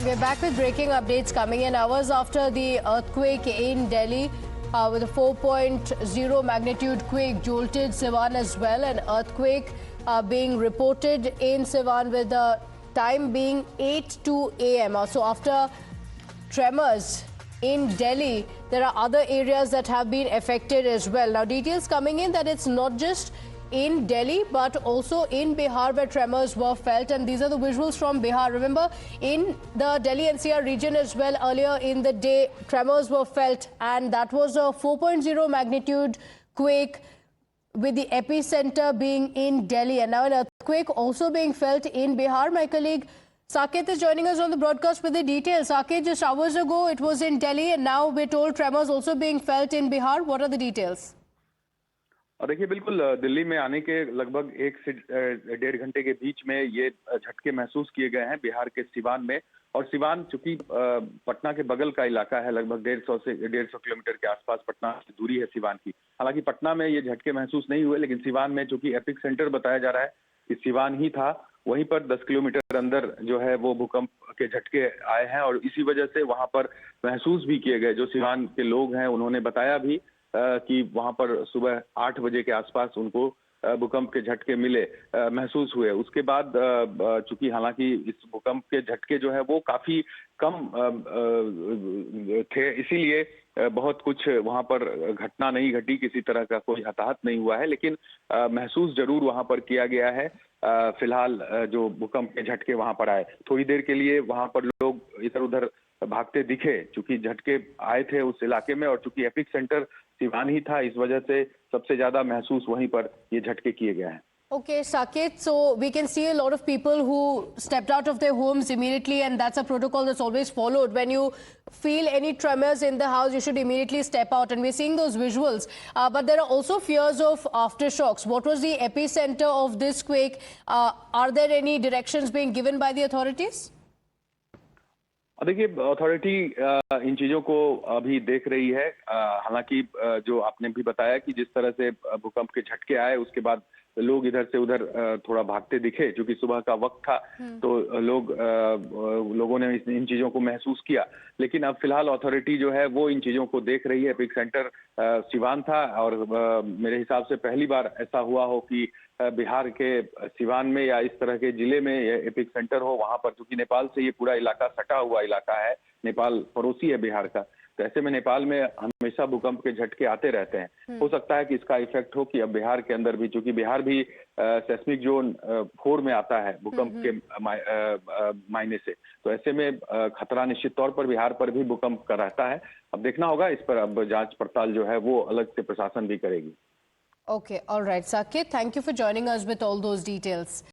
We're back with breaking updates coming in hours after the earthquake in Delhi with a 4.0 magnitude quake jolted Siwan as well. An earthquake being reported in Siwan with the time being 8:02 a.m. So after tremors in Delhi, there are other areas that have been affected as well. Now, details coming in that it's not just in Delhi, but also in Bihar where tremors were felt. And these are the visuals from Bihar. Remember, in the Delhi NCR region as well, earlier in the day, tremors were felt. And that was a 4.0 magnitude quake with the epicenter being in Delhi. And now an earthquake also being felt in Bihar. My colleague Saket is joining us on the broadcast with the details. Saket, just hours ago, it was in Delhi. And now we're told tremors also being felt in Bihar. What are the details? और देखिए, बिल्कुल दिल्ली में आने के लगभग 1 से 1.5 घंटे के बीच में ये झटके महसूस किए गए हैं बिहार के सिवान में। और सिवान चूंकि पटना के बगल का इलाका है, लगभग 150 किलोमीटर के आसपास पटना से दूरी है सिवान की। हालांकि पटना में ये झटके महसूस नहीं हुए, लेकिन सिवान में चूंकि एपिक सेंटर बताया जा रहा है कि सिवान ही था, वहीं पर 10 किलोमीटर अंदर जो है वो भूकंप के झटके आए हैं। और इसी वजह से वहां पर महसूस भी किए गए। जो सिवान के लोग हैं उन्होंने बताया भी कि वहां पर सुबह 8 बजे के आसपास उनको भूकंप के झटके मिले, महसूस हुए। उसके बाद चूंकि हालांकि इस भूकंप के झटके जो है वो काफी कम थे, इसीलिए बहुत कुछ वहां पर घटना नहीं घटी, किसी तरह का कोई हताहत नहीं हुआ है, लेकिन महसूस जरूर वहां पर किया गया है। फिलहाल जो भूकंप के झटके वहां पर आए, थोड़ी देर के लिए वहां पर लोग इधर उधर भागते दिखे, चूंकि झटके आए थे उस इलाके में। और चूंकि एपिक सेंटर सिवान ही था, इस वजह से सबसे ज्यादा महसूस वहीं पर ये झटके किए गए हैं। Okay, Saket, so we can see a lot of people who stepped out of their homes immediately, and that's a protocol that's always followed. When you feel any tremors in the house, you should immediately step out, and we're seeing those visuals. But there are also fears of aftershocks. What was the epicenter of this quake? Are there any directions being given by the authorities? देखिए, authority in चीजों को अभी देख रही है। हालांकि जो आपने भी बताया कि जिस तरह से भूकंप के झटके आए, उसके बाद लोग इधर से उधर थोड़ा भागते दिखे, क्योंकि सुबह का वक्त था, तो लोगों ने इन चीजों को महसूस किया। लेकिन अब फिलहाल अथॉरिटी जो है वो इन चीजों को देख रही है। एपिक सेंटर सिवान था, और मेरे हिसाब से पहली बार ऐसा हुआ हो कि बिहार के सिवान में या इस तरह के जिले में ये एपिक सेंटर हो। वहां पर चूंकि नेपाल से ये पूरा इलाका सटा हुआ इलाका है, नेपाल पड़ोसी है बिहार का, तो ऐसे में नेपाल में हमेशा भूकंप के झटके आते रहते हैं। हो सकता है कि इसका इफेक्ट हो कि अब बिहार के अंदर भी, चूंकि बिहार भी सेस्मिक जोन 4 में आता है भूकंप के मायने से, तो ऐसे में खतरा निश्चित तौर पर बिहार पर भी भूकंप का रहता है। अब देखना होगा, इस पर अब जांच पड़ताल जो है वो अलग से प्रशासन भी करेगी। Okay, all right, Saket, thank you for joining us with all those details.